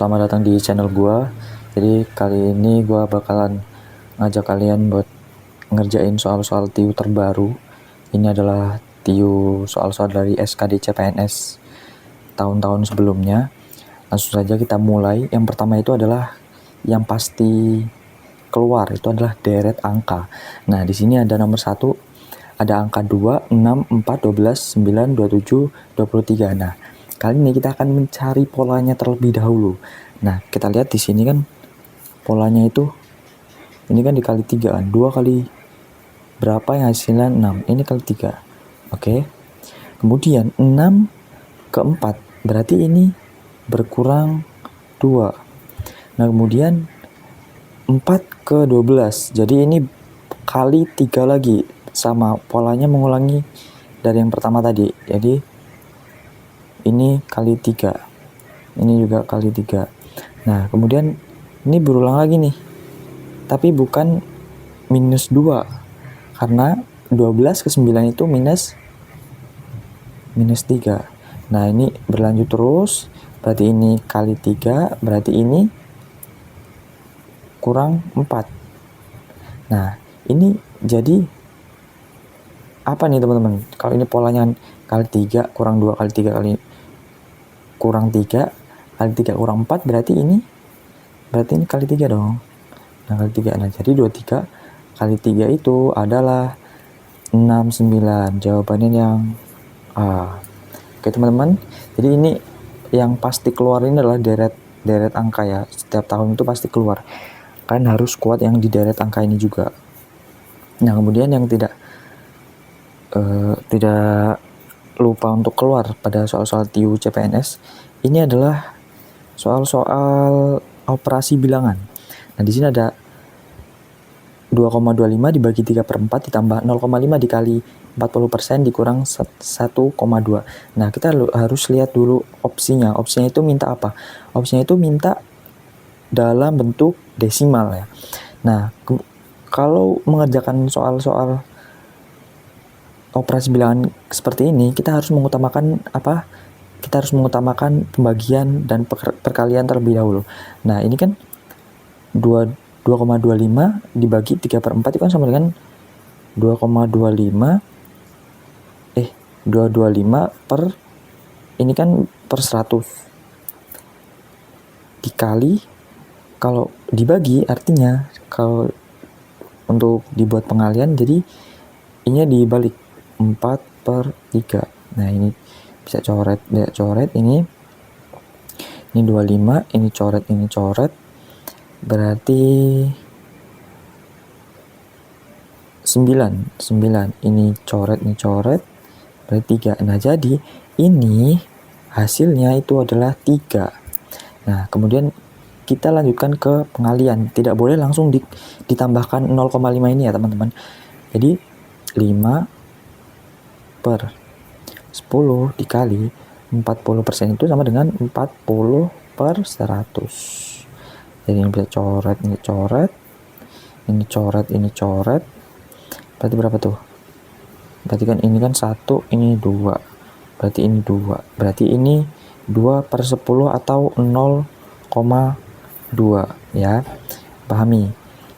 Selamat datang di channel gua. Jadi kali ini gua bakalan ngajak kalian buat ngerjain soal-soal TIU terbaru. Ini adalah TIU soal-soal dari SKD CPNS tahun-tahun sebelumnya. Langsung saja kita mulai. Yang pertama itu adalah yang pasti keluar, itu adalah deret angka. Nah, di sini ada nomor 1, ada angka 2, 6, 4, 12, 9, 27, 23. Nah, kali ini kita akan mencari polanya terlebih dahulu. Nah, kita lihat di sini kan polanya itu ini kan dikali 3 kan. 2 kali berapa yang hasilnya 6. Ini kali 3. Oke. Kemudian 6 ke 4. Berarti ini berkurang 2. Nah, kemudian 4 ke 12. Jadi ini kali 3 lagi. Sama polanya mengulangi dari yang pertama tadi. Jadi ini kali 3. Ini juga kali 3. Nah, kemudian ini berulang lagi nih. Tapi bukan minus 2. Karena 12 ke 9 itu minus 3. Nah, ini berlanjut terus. Berarti ini kali 3. Berarti ini kurang 4. Nah, ini jadi apa nih teman-teman? Kalau ini polanya kali 3 kurang 2 kali 3 kali kurang 3 kali 3 kurang 4, berarti ini kali 3 dong. Nah, kali 3. Nah, jadi 23 kali 3 itu adalah 69. Jawabannya yang A. Oke teman-teman, jadi ini yang pasti keluar ini adalah deret angka ya. Setiap tahun itu pasti keluar. Kalian harus kuat yang di deret angka ini juga. Nah, kemudian yang tidak lupa untuk keluar pada soal-soal TIU CPNS ini adalah soal-soal operasi bilangan. Nah, di sini ada 2,25 dibagi 3/4 ditambah 0,5 dikali 40% dikurang 1,2. Nah, kita harus lihat dulu opsinya. Opsinya itu minta apa? Opsinya itu minta dalam bentuk desimal ya. Nah, kalau mengerjakan soal-soal operasi bilangan seperti ini, kita harus mengutamakan apa? Kita harus mengutamakan pembagian dan perkalian terlebih dahulu. Nah, ini kan 2,25 dibagi 3/4 itu kan sama dengan 2,25 per ini kan per 100 dikali, kalau dibagi artinya kalau untuk dibuat pengalian jadi ini dibalik 4/3. Nah, ini bisa coret ini 25, ini coret berarti 9, ini coret berarti 3. Nah, jadi ini hasilnya itu adalah 3. Nah, kemudian kita lanjutkan ke pengalian. Tidak boleh langsung ditambahkan 0,5 ini ya teman-teman. Jadi 5 per 10 dikali 40% itu sama dengan 40 per 100. Jadi ini bisa coret, ini coret. Berarti berapa tuh? Berarti kan ini kan 1, ini 2. Berarti ini 2. Berarti ini 2 per 10 atau 0,2 ya. Pahami.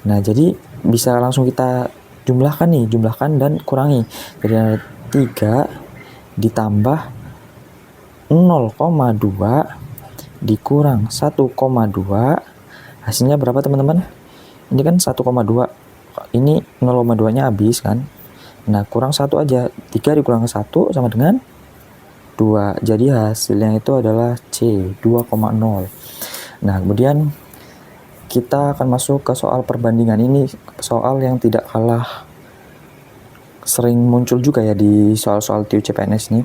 Nah, jadi bisa langsung kita jumlahkan dan kurangi. Jadi ada 3 ditambah 0,2 dikurang 1,2, hasilnya berapa teman-teman? Ini kan 1,2. Ini 0,2-nya habis kan? Nah, kurang 1 aja. 3 dikurang 1 sama dengan 2. Jadi hasilnya itu adalah C, 2,0. Nah, kemudian kita akan masuk ke soal perbandingan. Ini soal yang tidak kalah sering muncul juga ya di soal-soal TIU CPNS ini.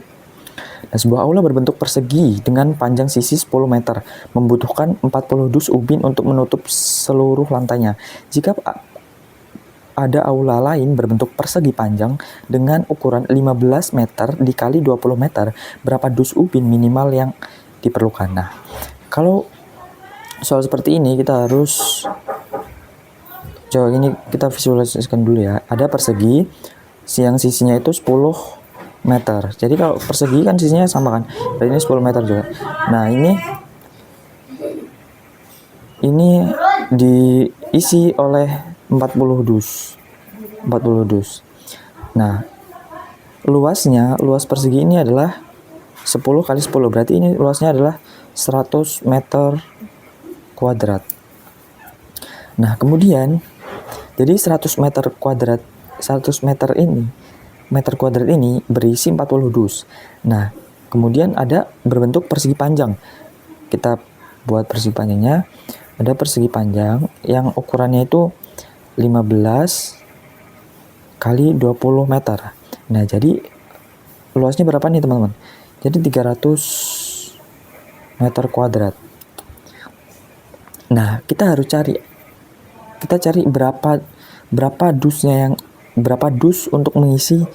Nah, sebuah aula berbentuk persegi dengan panjang sisi 10 meter membutuhkan 40 dus ubin untuk menutup seluruh lantainya. Jika ada aula lain berbentuk persegi panjang dengan ukuran 15 meter dikali 20 meter, berapa dus ubin minimal yang diperlukan? Nah, kalau soal seperti ini kita harus coba ini kita visualisasikan dulu ya. Ada persegi yang sisinya itu 10 meter. Jadi kalau persegi kan sisinya sama kan. Berarti ini 10 meter juga. Nah, ini ini diisi oleh 40 dus. 40 dus. Nah, luas persegi ini adalah 10 kali 10, berarti ini luasnya adalah 100 meter kuadrat. Nah, kemudian jadi 100 meter kuadrat ini berisi 40 dus. Nah, kemudian ada berbentuk persegi panjang. Kita buat persegi panjangnya. Ada persegi panjang yang ukurannya itu 15 kali 20 meter. Nah, jadi luasnya berapa nih teman-teman? Jadi 300 meter kuadrat. Nah, kita cari berapa dus untuk mengisi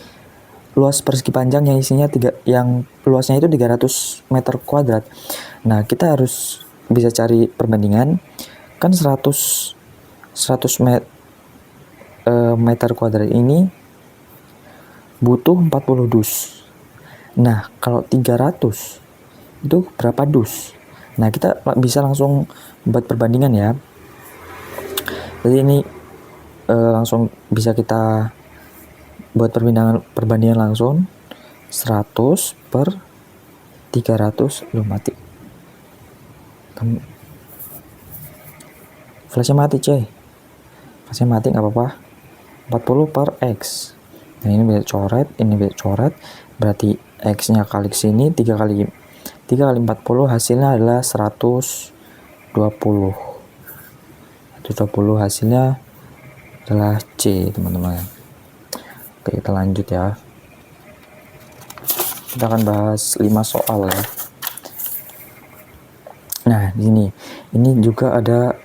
luas persegi panjang yang isinya yang luasnya itu 300 meter kuadrat. Nah, kita harus bisa cari perbandingan. Kan 100 meter kuadrat ini butuh 40 dus. Nah, kalau 300 itu berapa dus? Nah, kita bisa langsung buat perbandingan ya. Jadi ini langsung bisa kita buat perbandingan langsung. 100 per 300. Lu mati. Flashnya mati coy. Flashnya mati gak apa-apa. 40 per X. Nah, ini bisa coret, ini bisa coret. Berarti X-nya kali sini 3 kali 40 hasilnya adalah 120. 120 hasilnya adalah C, teman-teman. Oke, kita lanjut ya. Kita akan bahas 5 soal ya. Nah, ini juga ada.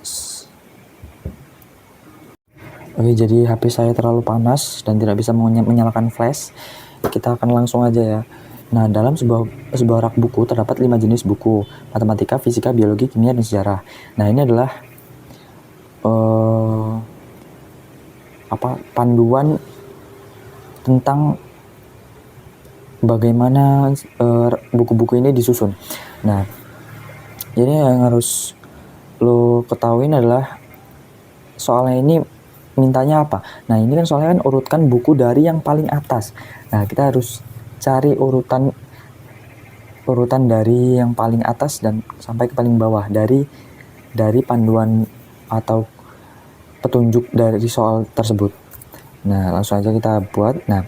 Oke, jadi HP saya terlalu panas dan tidak bisa menyalakan flash. Kita akan langsung aja ya. Nah, dalam sebuah rak buku terdapat 5 jenis buku: matematika, fisika, biologi, kimia, dan sejarah. Nah, ini adalah panduan tentang bagaimana buku-buku ini disusun. Nah, jadi yang harus lo ketahuin adalah soalnya ini mintanya apa. Nah, ini kan soalnya kan urutkan buku dari yang paling atas. Nah, kita harus cari urutan dari yang paling atas dan sampai ke paling bawah dari panduan atau petunjuk dari soal tersebut. Nah, langsung aja kita buat. Nah,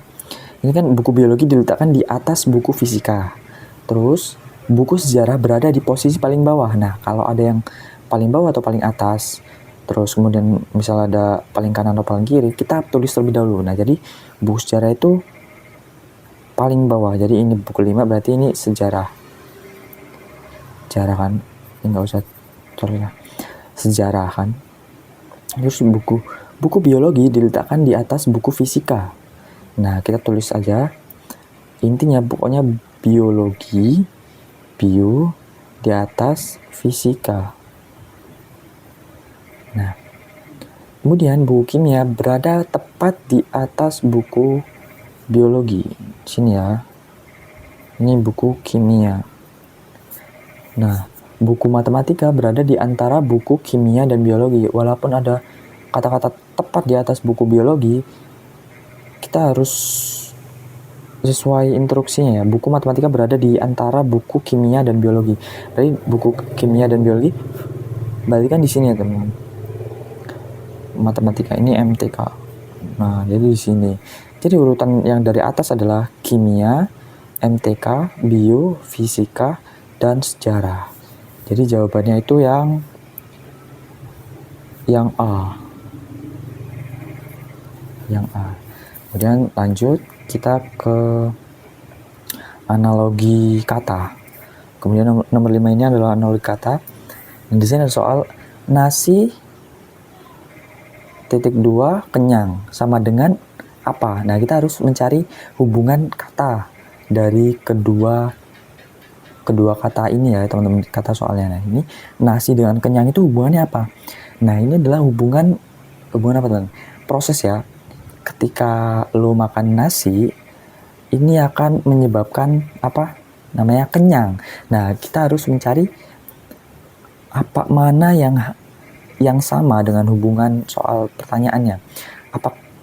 ini kan buku biologi diletakkan di atas buku fisika. Terus buku sejarah berada di posisi paling bawah. Nah, kalau ada yang paling bawah atau paling atas, terus kemudian misalnya ada paling kanan atau paling kiri, kita tulis terlebih dahulu. Nah, jadi buku sejarah itu paling bawah. Jadi ini buku 5, berarti ini sejarah. Sejarah kan? Ini nggak usah tulis lah. Sejarah kan? Terus buku biologi diletakkan di atas buku fisika. Nah, kita tulis aja. Intinya pokoknya biologi, bio di atas fisika. Nah, kemudian buku kimia berada tepat di atas buku biologi. Sini ya. Ini buku kimia. Nah, buku matematika berada di antara buku kimia dan biologi. Walaupun ada kata-kata tepat di atas buku biologi, kita harus sesuai instruksinya ya. Buku matematika berada di antara buku kimia dan biologi. Jadi buku kimia dan biologi berarti kan di sini ya, teman. Matematika ini MTK. Nah, jadi di sini. Jadi urutan yang dari atas adalah kimia, MTK, bio, fisika, dan sejarah. Jadi jawabannya itu yang A. Yang A. Kemudian lanjut kita ke analogi kata. Kemudian nomor 5 ini adalah analogi kata. Di sini ada soal nasi (2) kenyang sama dengan apa? Nah, kita harus mencari hubungan kata dari kedua kata ini ya, teman-teman, kata soalnya. Nah, ini nasi dengan kenyang itu hubungannya apa? Nah, ini adalah hubungan apa, teman? Proses ya. Ketika lo makan nasi, ini akan menyebabkan apa? Namanya kenyang. Nah, kita harus mencari mana yang yang sama dengan hubungan soal pertanyaannya.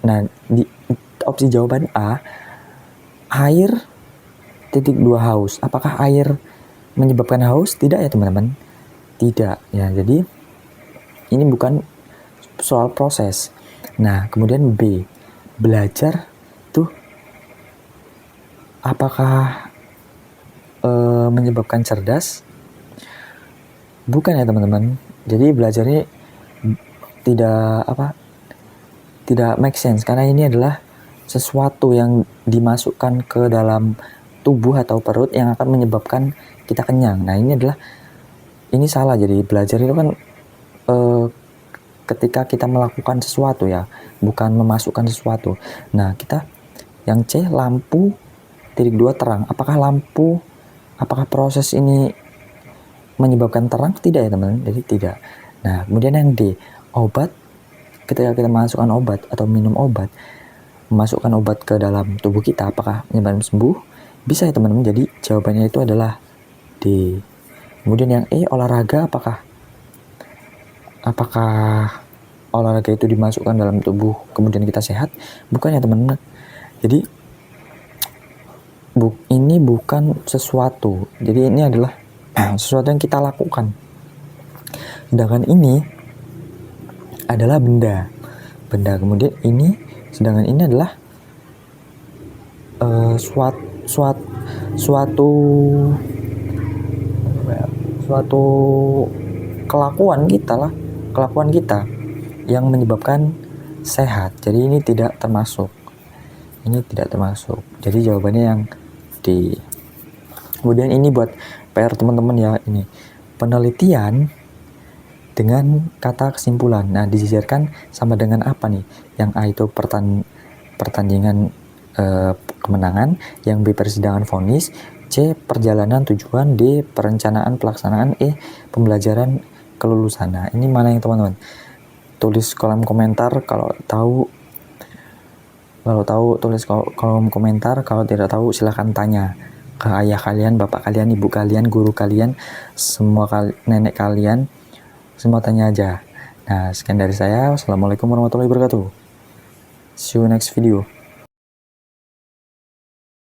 Nah, di opsi jawaban A, air titik 2 haus. Apakah air menyebabkan haus? Tidak ya teman-teman. Tidak ya. Jadi ini bukan soal proses. Nah, kemudian B, belajar tuh apakah menyebabkan cerdas? Bukan ya teman-teman. Jadi belajar ini tidak make sense, karena ini adalah sesuatu yang dimasukkan ke dalam tubuh atau perut yang akan menyebabkan kita kenyang. Nah, ini salah. Jadi belajar itu kan ketika kita melakukan sesuatu ya, bukan memasukkan sesuatu. Nah, kita yang C, lampu titik 2 terang. Apakah proses ini menyebabkan terang? Tidak ya teman-teman. Jadi tidak. Nah, kemudian yang D, obat. Ketika kita masukkan obat atau minum obat, memasukkan obat ke dalam tubuh kita, apakah menyebabkan sembuh? Bisa ya teman-teman. Jadi jawabannya itu adalah D. Kemudian yang E, olahraga. Apakah olahraga itu dimasukkan dalam tubuh kemudian kita sehat? Bukan ya teman-teman. Jadi ini bukan sesuatu. Jadi ini adalah sesuatu yang kita lakukan. Sedangkan ini adalah benda. Kemudian sedangkan ini adalah suatu kelakuan kita yang menyebabkan sehat. Jadi ini tidak termasuk. Jadi jawabannya yang D. Kemudian ini buat PR teman-teman ya, ini penelitian dengan kata kesimpulan. Nah, disejarkan sama dengan apa nih? Yang A itu pertandingan kemenangan, yang B persidangan vonis, C perjalanan tujuan, D perencanaan pelaksanaan, E pembelajaran kelulusan. Nah, ini mana yang teman-teman? Tulis kolom komentar kalau tahu. Tulis kolom komentar. Kalau tidak tahu silahkan tanya ke ayah kalian, bapak kalian, ibu kalian, guru kalian, nenek kalian. Semua tanya aja. Nah, sekian dari saya. Wassalamualaikum warahmatullahi wabarakatuh. See you next video.